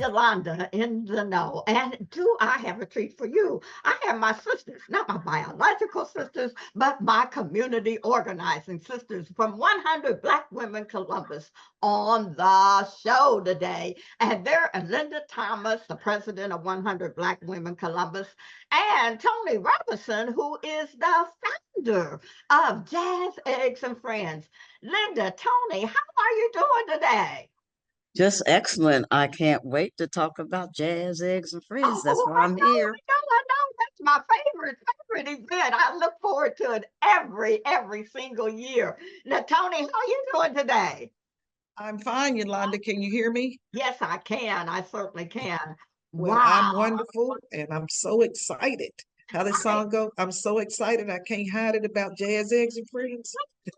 Yolanda in the know. And do I have a treat for you? I have my sisters, not my biological sisters, but my community organizing sisters from 100 Black Women Columbus on the show today. And they're Linda Thomas, the president of 100 Black Women Columbus, and Toni Robinson, who is the founder of Jazz Eggs and Friends. Linda, Toni, how are you doing today? Just excellent. I can't wait to talk about jazz, eggs, and friends. That's Oh, why I'm here. I know. That's my favorite event. I look forward to it every single year. Now, Toni, how are you doing today? I'm fine, Yolanda. Can you hear me? Yes, I can. I certainly can. Well, I'm Wow. wonderful and I'm so excited. How the I, song go? I'm so excited I can't hide it about jazz, eggs, and friends.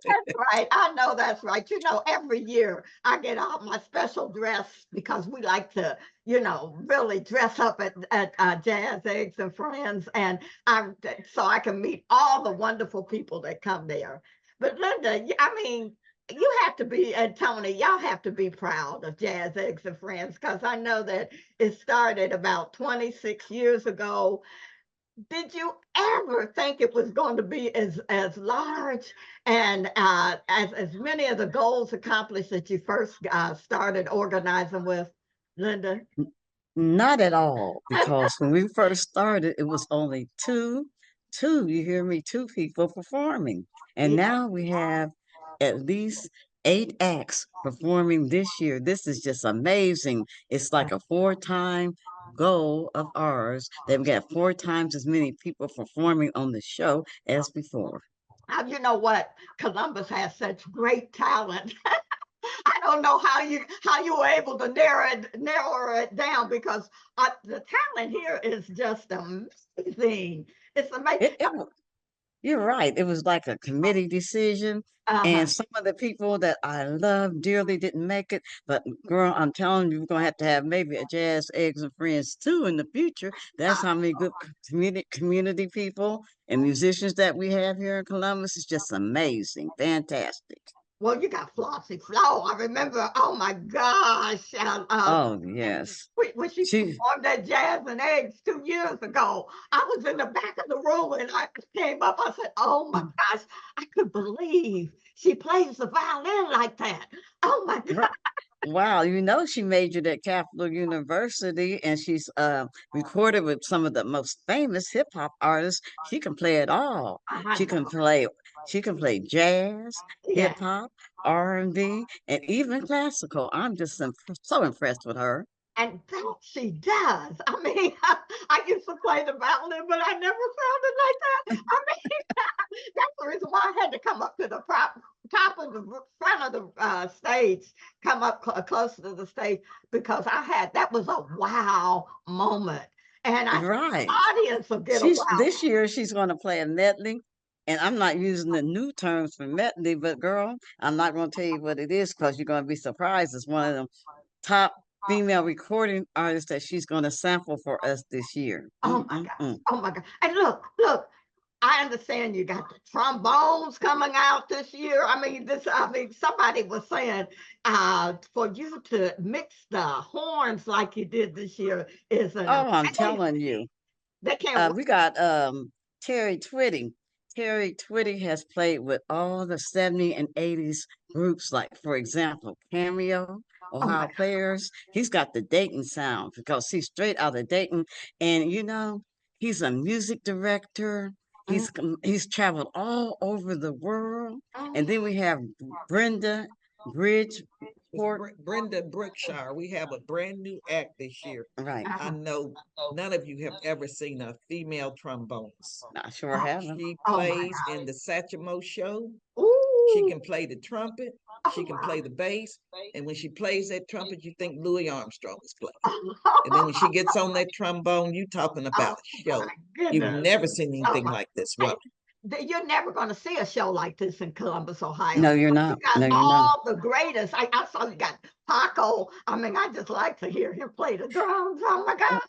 that's right. I know that's right. You know, every year I get out my special dress because we like to, really dress up at Jazz Eggs and Friends, and I so I can meet all the wonderful people that come there. But Linda, I mean, you have to be, and Toni, y'all have to be proud of Jazz Eggs and Friends because I know that it started about 26 years ago. Did you ever think it was going to be as large and as many of the goals accomplished that you first started organizing with, Linda? Not at all, because when we first started, it was only you hear me, two people performing. And Yeah. now we have at least eight acts performing this year. This is just amazing. It's like a four-time goal of ours that we got four times as many people performing on the show as before. You know what? Columbus has such great talent. I don't know how you were able to narrow it down because the talent here is just amazing. It's amazing. It You're right. It was like a committee decision, Uh-huh. and some of the people that I love dearly didn't make it. But girl, I'm telling you, we're gonna have to have maybe a Jazz Eggs and Friends too in the future. That's how many good community people and musicians that we have here in Columbus. It's just amazing, fantastic. Well, you got Flossie Flo. I remember, oh my gosh, Oh yes, when she she. performed that Jazz and Eggs 2 years ago. I was in the back of the room and I came up. I said, oh my gosh, I could believe she plays the violin like that. Oh my God. Wow, she majored at Capital University and she's recorded with some of the most famous hip hop artists. She can play it all. I She know. can play she can play jazz, Yeah. hip hop, R&B, and even classical. I'm just so impressed with her. And that she does. I mean, I used to play the violin, but I never sounded like that. I mean, that's the reason why I had to come up to the top of the front of the stage, come up closer to the stage, because that was a wow moment. And I think the Right. audience will get a She's wow. this year she's going to play a medley. And I'm not using the new terms for medley, but girl, I'm not going to tell you what it is because you're going to be surprised. It's one of them top female recording artists that she's going to sample for us this year. Oh my gosh. Oh my God. And look, I understand you got the trombones coming out this year. I mean, somebody was saying for you to mix the horns like you did this year is an Oh, I'm amazing. telling you. They can't wait. We got Terry Twitty. Terry Twitty has played with all the 70 and 80s groups, like for example, Cameo, Oh my Ohio God. Players. He's got the Dayton sound because he's straight out of Dayton. And he's a music director. Mm, He's traveled all over the world. And mm. then we have Brenda It's Bridgeport. Brenda Brookshire. We have a brand new act this year. Right. I Uh-huh. know none of you have ever seen a female trombonist. I sure Oh, haven't. She oh my plays in God. the Satchmo show. She Ooh. can play the trumpet. Oh She can wow. play the bass. And when she plays that trumpet, you think Louis Armstrong is playing. And then when she Oh gets on that trombone, you talking about a my show. You've goodness. never seen Oh anything my. like this And woman. you're never going to see a show like this in Columbus, Ohio. No, you're You not. got No, you're not. all the greatest. I saw you got Paco. I mean, I just like to hear him play the drums. Oh my God.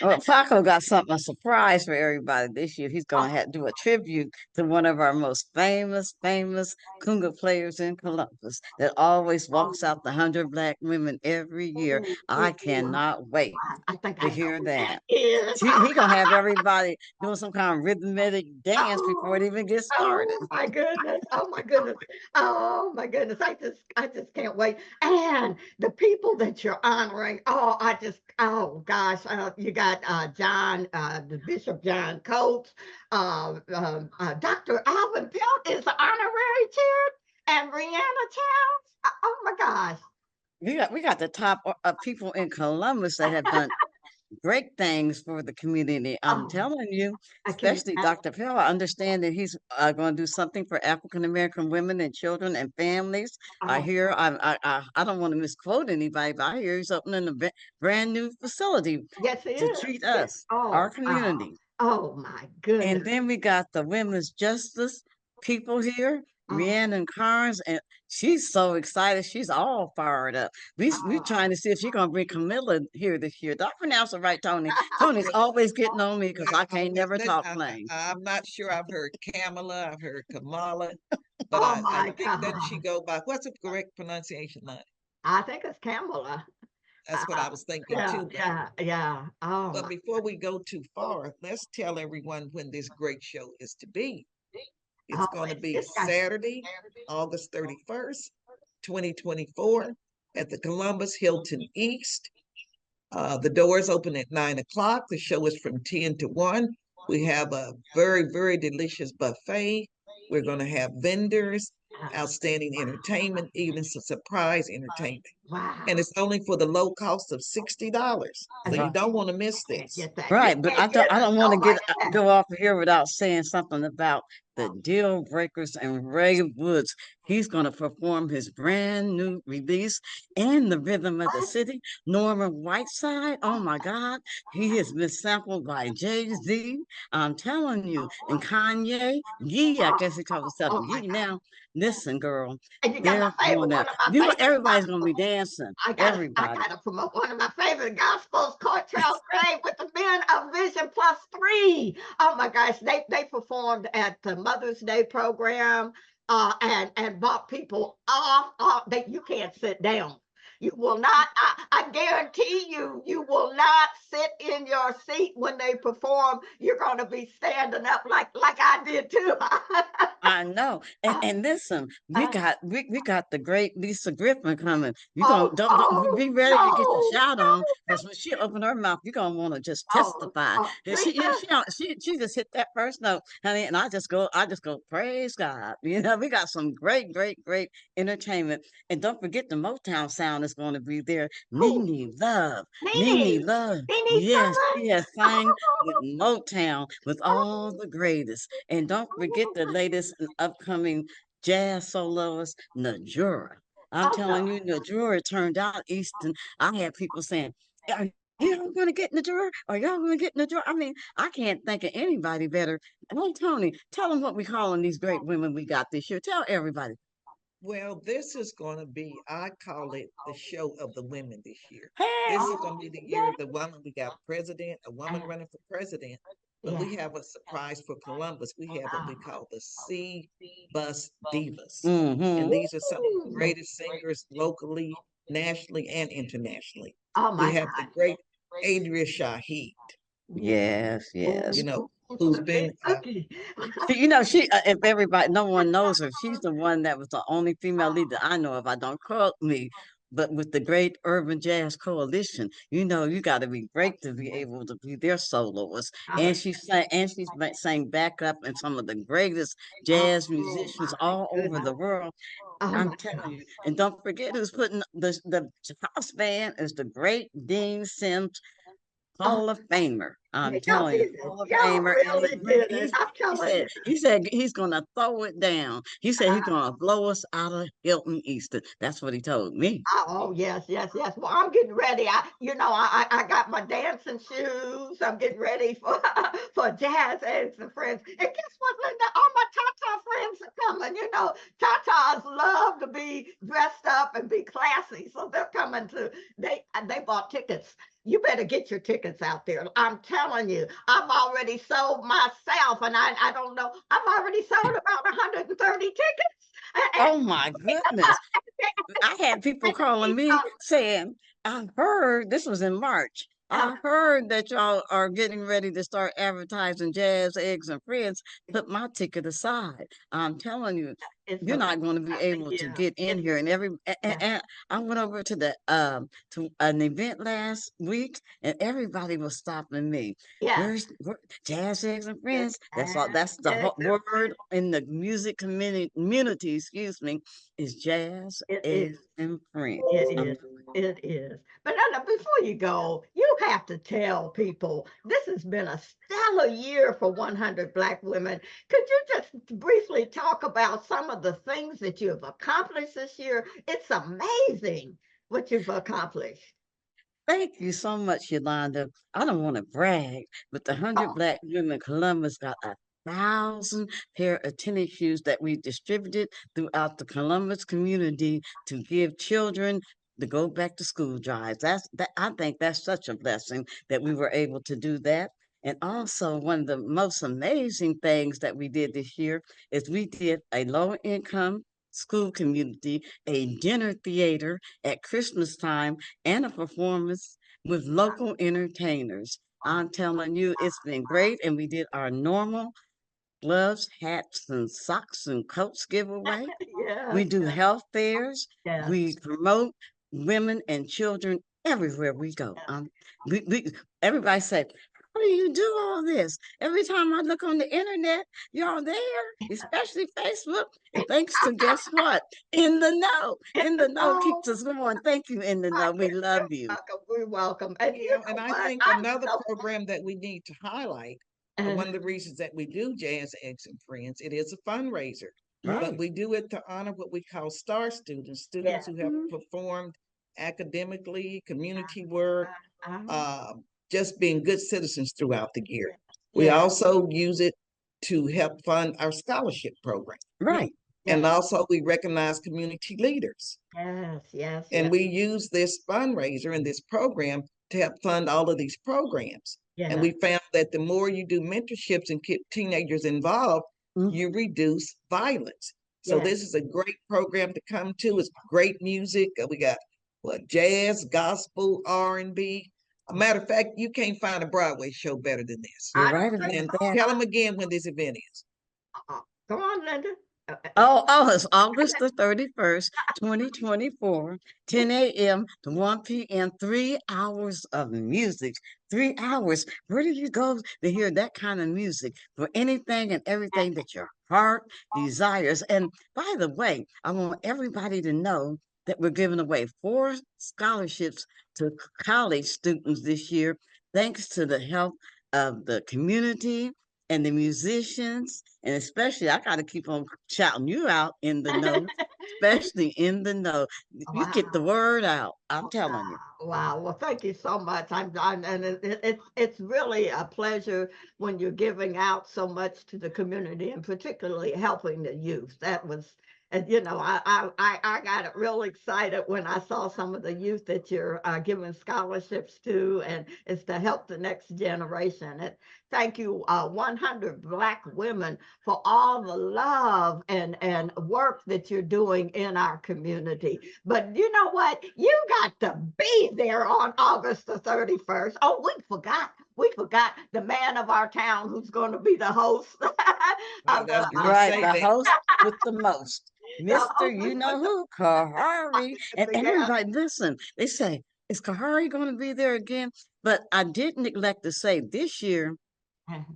Well, Paco got something a surprise for everybody this year. He's going to Oh, have to do a tribute to one of our most famous conga players in Columbus that always walks out the 100 Black women every year. oh, I cannot wait I think to I know hear who that that. is. He gonna have everybody doing some kind of rhythmic dance before it Oh, even gets started. oh my goodness. Oh my goodness. Oh my goodness. I just can't wait. And the people that you're honoring, oh gosh, you got the Bishop John Coates, Dr. Alvin Pelt is the honorary chair, and Brianna Childs. Oh my gosh. We got the top people in Columbus that have done great things for the community. I'm Oh, telling you, I can especially Dr. Pell. I understand that he's going to do something for African American women and children and families. I oh, hear I don't want to misquote anybody, but I hear he's opening a brand new facility yes it to is. treat Yes. us, our Oh, community. oh my And goodness. then we got the women's justice people here, Oh, Rhiannon Carnes, and she's so excited. She's all fired up. We oh. trying to see if she's gonna bring Camilla here this year. Don't pronounce it right, Tony. Tony's always getting on me because I can't never talk plain. I'm not sure. I've heard Kamala, I've heard Kamala, but Oh I my think that God. she go by what's the correct pronunciation, Lonnie? I think it's Kamala. That's what I was thinking Yeah, too. yeah, yeah. Oh But my. before we go too far, let's tell everyone when this great show is to be. It's Oh, going to be it's got. Saturday, August 31st, 2024, at the Columbus Hilton East. The doors open at 9 o'clock. The show is from 10 to 1. We have a very delicious buffet. We're going to have vendors, outstanding entertainment, even some surprise entertainment. And Wow. it's only for the low cost of $60. So You you don't want to miss can't this. get that. You Right, but can't get I a don't want to show get like that. go off of here without saying something about the deal breakers and Ray Woods. He's going to perform his brand new release in the rhythm of the What? city. Norman Whiteside, oh my God, he has been sampled by Jay-Z. I'm telling you, and Kanye, Yee, I Oh, guess he calls himself oh my Yee God. now. Listen, girl, And you got my they're favorite, going to one of my you. favorite Everybody's going to be gospels. dancing. I Everybody. gotta promote one of my favorite gospels, Courthouse Grave with the Men of Vision Plus Three. Oh my gosh, they performed at the Mother's Day program, and brought people off. You can't sit down. You will not. I guarantee you, you will not sit in your seat when they perform. You're gonna be standing up like I did too. I know. And listen, Uh, we got the great Lisa Griffin coming. You gonna oh, don't oh be ready to get the no, shout on no. because when she open her mouth, you're gonna want to just Oh, testify. And Lisa. she just hit that first note, honey, and I just go, praise God. We got some great entertainment. And don't forget the Motown sound is going to be there. Who? Nene Nene. Love. Nene's Yes, coming. she has sang with Motown with all the greatest. And don't forget the latest and upcoming jazz soloist, Najura. I'm Oh no. telling you, Najura turned out Easton. I had people saying, are y'all going to get Najura? Are y'all going to get Najura? I mean, I can't think of anybody better. Oh, Tony, tell them what we calling these great women we got this year. Tell everybody. Well, this is going to be, I call it the show of the women this year. Hey, This is Oh going to be the year yeah. of the woman. We got president, a woman running for president, but Yeah. we have a surprise for Columbus. We have what we Oh. call the C Bus Divas. And mm-hmm. these are some of the Ooh. greatest singers locally, nationally, and internationally. Oh We my have the God. great Adria Shaheed, Yes, you yes. know, who's Okay. been Okay. If everybody, no one knows her, she's the one that was the only female leader I know of. I don't quote me, but with the Great Urban Jazz Coalition, you got to be great to be able to be their soloist. Oh, And she sang backup and some of the greatest jazz oh musicians my all over goodness. the world. Oh I'm my telling God. you. And don't forget who's putting the house band is the great Dean Sims Oh, Hall of Famer. I'm Y'all telling you, did it. Hall of Y'all Famer, and really did it. I'm he telling said you. he's gonna throw it down. He said he's gonna blow us out of Hilton Easton. That's what he told me. Oh yes, yes, yes. Well, I'm getting ready. I got my dancing shoes. I'm getting ready for for jazz eggs and friends. And guess what, Linda? All my Tata friends are coming. Tatas love to be dressed up and be classy, so they're coming to. They bought tickets. You better get your tickets out there. I'm telling you, I've already sold myself, and I don't know. I've already sold about 130 tickets. And, Oh my goodness. I had people calling me saying, I heard this was in March. uh, I heard that y'all are getting ready to start advertising Jazz, Eggs, and Friends. Put my ticket aside. I'm telling you, it's you're a not going to be able to yeah. get in It's here. And yeah. and I went over to the to an event last week, and everybody was stopping me. Yes. Where, Jazz, Eggs, and Yes. Friends? That's all. That's the word in the music community. Excuse me, is Jazz, It is. Eggs, and Friends. It Um, is. It is. But Anna, before you go, you have to tell people this has been a stellar year for 100 Black women. Could you just briefly talk about some of the things that you have accomplished this year? It's amazing what you've accomplished. Thank you so much, Yolanda. I don't want to brag, but the 100 Oh, Black Women Columbus got 1,000 pair of tennis shoes that we distributed throughout the Columbus community to give children to go back to school drives. I think that's such a blessing that we were able to do that. And also, one of the most amazing things that we did this year is we did a low income school community, a dinner theater at Christmas time and a performance with local entertainers. I'm telling you, it's been great. And we did our normal gloves, hats, and socks and coats giveaway. We yes, do health fairs. yes, We promote women and children everywhere we go. We everybody said, "How do you do all this?" Every time I look on the internet, you're there, especially Facebook. And thanks to guess what? In the know. In the know yes. keeps us going. Thank you, In the I know. We guess love you. we're welcome. And you Yeah, and know I what? think I'm another so program that we need to highlight, uh, one of the reasons that we do Jazz Eggs and Friends, it is a fundraiser, but Right. we do it to honor what we call star students, students yeah. who have Mhm. performed academically, community work, Uh, uh, just being good citizens throughout the year. We yeah. also use it to help fund our scholarship program. Yeah. Right. And Yeah. also, we recognize community leaders. Yes. Yes. And Yes. we use this fundraiser and this program to help fund all of these programs. And Yeah. we found that the more you do mentorships and keep teenagers involved, Mhm. you reduce violence. So Yeah. this is a great program to come to. It's great music. We got what jazz, gospel, R&B. A matter of fact, you can't find a Broadway show better than this. You're I right don't think And about so. that. tell them again when this event is. Come on, Linda. It's August the 31st, 2024, 10 a.m. to 1 p.m., 3 hours of music. 3 hours. Where do you go to hear that kind of music for anything and everything that your heart desires? And by the way, I want everybody to know that we're giving away 4 scholarships to college students this year, thanks to the help of the community and the musicians, and especially I got to keep on shouting you out In the Know, especially In the Know. You get the Wow. word out. I'm telling you. Wow. Well, thank you so much. And it's really a pleasure when you're giving out so much to the community and particularly helping the youth. That was, and I got real excited when I saw some of the youth that you're giving scholarships to, and it's to help the next generation. And thank you, 100 Black women, for all the love and work that you're doing in our community. But you know what? You got to be there on August the 31st. Oh, we forgot. We forgot the man of our town who's going to be the host I of was the, going to Right, say the that. host with the most, the Mr. You hostess know with the who, Kahari. And yeah. everybody, listen, they say, is Kahari going to be there again? But I did neglect to say this year,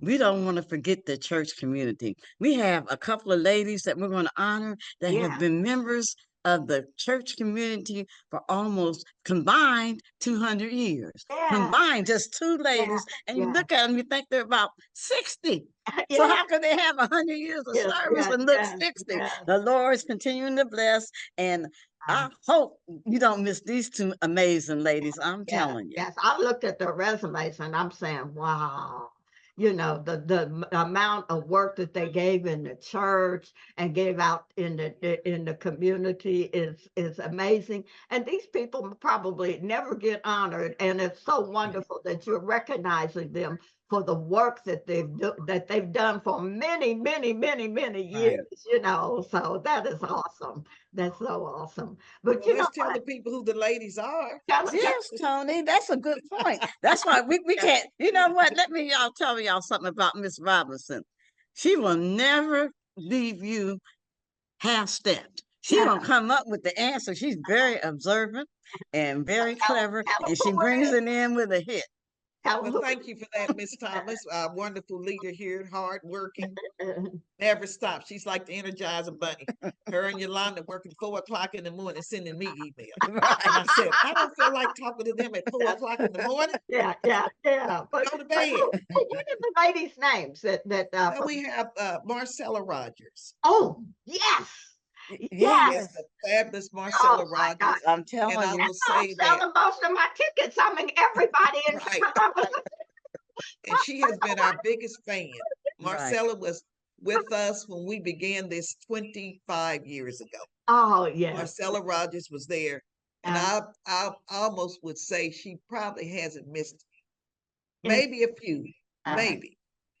we don't want to forget the church community. We have a couple of ladies that we're going to honor that have Yeah. been members of the church community for almost combined 200 years. Yeah, Combined, just two yeah, ladies, and you yeah, look at them, you think they're about 60. So yeah, how can they have 100 years of yes, service yes, and look yes, 60? yes. The Lord's continuing to bless, and I hope you don't miss these two amazing ladies. I'm Yes, telling you. yes. I looked at their resumes and I'm saying, wow, the amount of work that they gave in the church and gave out in the community is amazing. And these people probably never get honored. And it's so wonderful that you're recognizing them for the work that they've done for many, many, many, many Right. years. So that is awesome. That's so awesome. But Well, you know let's tell the what? people who the ladies are. Yes, Tony, that's a good point. That's why we can't, you know what? Let me y'all tell y'all something about Miss Robinson. She will never leave you half stepped. She gonna come up with the answer. She's very observant and very clever, Tell them and she who it brings is. it in with a hit. Tell them Well, who thank you for that, Miss Thomas, our wonderful leader here, hard working, it is. never stops. She's like the Energizer Bunny. Her and Yolanda working 4 o'clock in the morning, sending me emails. And I Right. said, I don't feel like talking to them at 4 o'clock in the morning. Yeah, yeah, yeah. Go to But bed. what are the ladies' names that Well, we have Marcella Rogers. oh yes, Yes, Yes, yes. the fabulous Oh Marcella my God. Rogers. I'm And telling I you. will I'm say that, selling most of my tickets. I mean, everybody in right. Columbus. And she has been our biggest fan. Right. Marcella was with us when we began this 25 years ago. Oh yes. Marcella Rogers was there. And Uh, I almost would say she probably hasn't missed in, maybe a few, uh, maybe.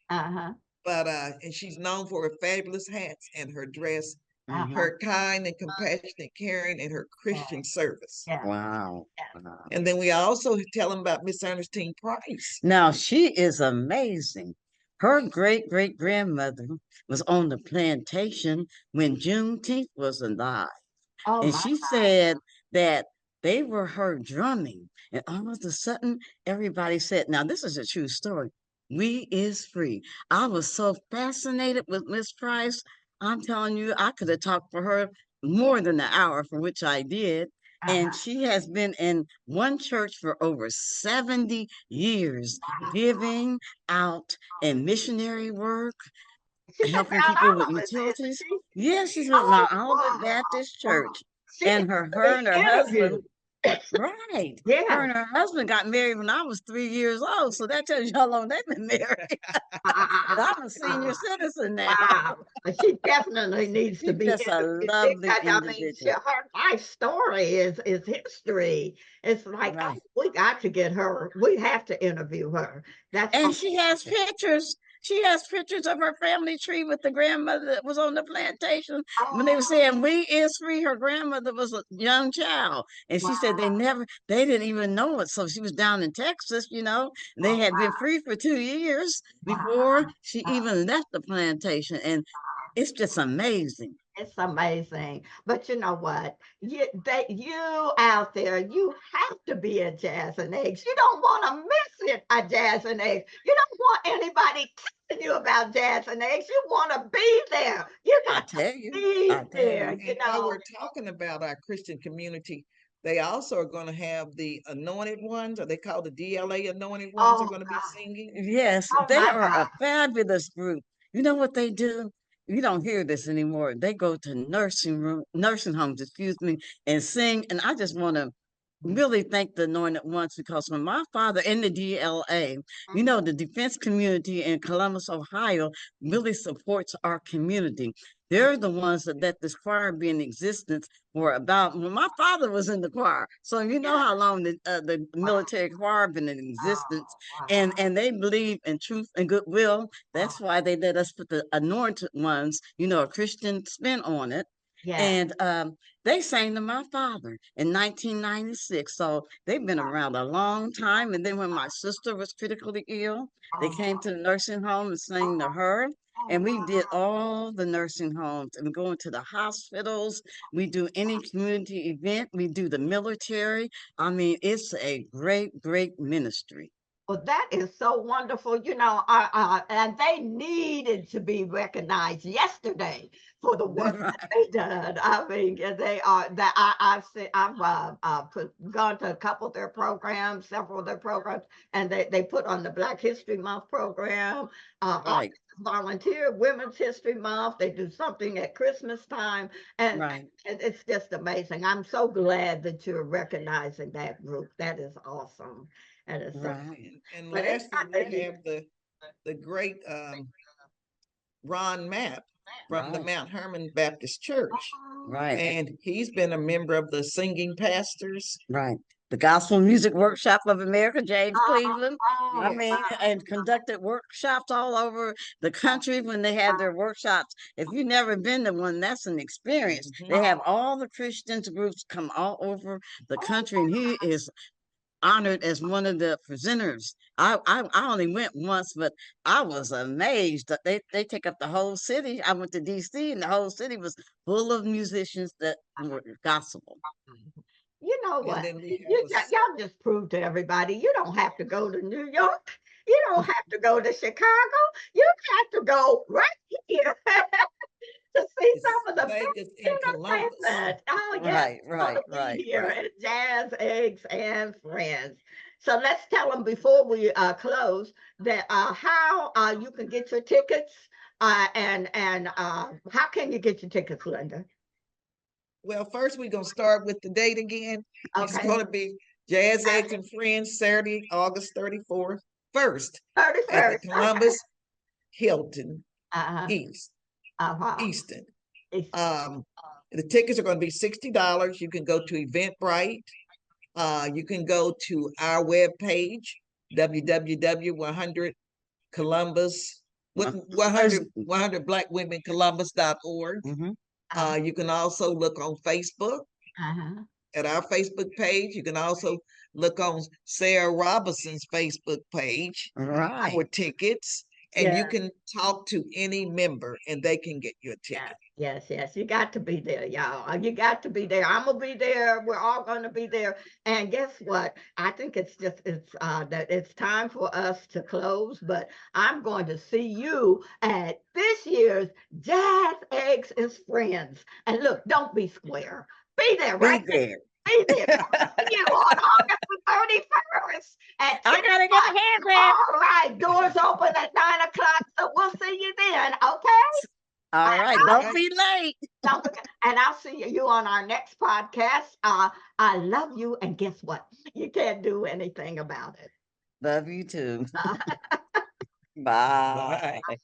uh-huh, But and she's known for her fabulous hats and her dress, uh-huh. Hmm. her kind and compassionate caring, and her Yeah, Christian service. yeah, Wow. yeah. Wow. And then we also tell them about Miss Ernestine Price. Now she is amazing. Her great great grandmother was on the plantation when Juneteenth was alive. Oh And my she said that they were her drumming, and all of a sudden, everybody said, "Now this is a true story. We is free." I was so fascinated with Miss Price. I'm telling you, I could have talked for her more than an hour, for which I did. And uh-huh. she has been in one church for over 70 years, giving out in missionary work, She's at helping Mount people with Olive, isn't utilities. she? Yes, she's with Oh Mount Olivet wow, Baptist wow. Church. She needs And to her be and her husband, interviewed. right. Her Yeah. and her husband got married when I was 3 years old. So that tells you how long they've been married. And I'm a senior citizen now. Wow. She definitely needs to She's be just a interviewed lovely because I mean, individual. her life story is history. It's like, oh, Right. we got to get her. We have to interview her. That's And all. she has pictures. She has pictures of her family tree with the grandmother that was on the plantation. When they were Oh, saying we is free, her grandmother was a young child. And she said wow. they didn't even know it. So she was down in Texas, they Oh, had been free for 2 years before wow. she even left the plantation. And it's just amazing. It's amazing. But you know what? You out there, you have to be a jazz and eggs. You don't want to miss it, a jazz and eggs. You don't want anybody telling you about jazz and eggs. You want to be there. You I got to tell you. be I tell there, you. And while we're talking about our Christian community, they also are going to have the anointed ones, or they call the DLA anointed ones, are Oh going to be God. singing. Yes, Oh they my are God. a fabulous group. You know what they do? You don't hear this anymore. They go to nursing homes, excuse me, and sing. And I just want to really thank the anointed ones because when my father in the DLA, the defense community in Columbus, Ohio, really supports our community. They're the ones that let this choir be in existence for about when my father was in the choir. So you know Yeah. how long the Wow. military choir been in existence, Oh, wow. and they believe in truth and goodwill. Oh, That's why they let us put the anointed ones, a Christian spin on it. yeah. And they sang to my father in 1996. So they've been around a long time. And then when my sister was critically ill, they Oh, came to the nursing home and sang to oh, her. oh, And we did wow. all the nursing homes and going to the hospitals. We do any community event. We do the military. I mean, it's a great, great ministry. Well, that is so wonderful. And they needed to be recognized yesterday for the work Right, that they done. I mean, they are that I've seen, gone to a couple of their programs, several of their programs, and they put on the Black History Month program, right, volunteer Women's History Month. They do something at Christmas time, and right, it's just amazing. I'm so glad that you're recognizing that group. That is awesome. And it's so, right, And but it's lastly, not we that you, have the great Ron Mapp from the right, Mount Hermon Baptist Church, oh, right, and he's been a member of the Singing Pastors. right. The Gospel Music Workshop of America, James oh, Cleveland. I oh, Yes, mean, and conducted workshops all over the country when they had their workshops. If you've never been to one, that's an experience. hmm They have all the Christians groups come all over the country, and he is honored as one of the presenters. I only went once, but I was amazed that they take up the whole city. I went to DC, and the whole city was full of musicians that were gospel. you know and what? then we have Y'all just proved to everybody you don't have to go to New York. You don't have to go to Chicago. You have to go right here to see it's some of the Vegas best and Columbus. entertainment. Oh, yes, Right, it's going right, to be right, here right. at Jazz, Eggs, and Friends. So let's tell them before we close that how you can get your tickets and how can you get your tickets, Linda? Well, first we're gonna start with the date again. It's Okay, gonna be Jazz Eggs and Friends, Saturday, August 34th, first at the 31st. Okay. Columbus Hilton Uh-huh. East Uh-huh. Easton. It's, Um, the tickets are going to be $60. You can go to Eventbrite. You can go to our webpage, www.100 Columbus, Uh, there's- 100 Black Women Columbus.org. mhm. uh, You can also look on Facebook uh-huh. at our Facebook page. You can also look on Sarah Robinson's Facebook page for Right. tickets, and you Yeah. can talk to any member and they can get you a Yes, ticket. yes, yes. You got to be there, y'all. You got to be there. I'm gonna be there. We're all gonna be there. And guess what? I think it's that it's time for us to close, but I'm going to see you at this year's Jazz Eggs is Friends. And look, don't be square. Be there, Be right? there. Be there. See you on August the 31st at 10 I gotta get o'clock. my hair wrapped. All right, doors open at 9 o'clock. So we'll see you then, okay? All right. All Don't right. be late. Don't forget, and I'll see you on our next podcast. I love you, and guess what? You can't do anything about it. Love you too. Uh, Bye. Bye.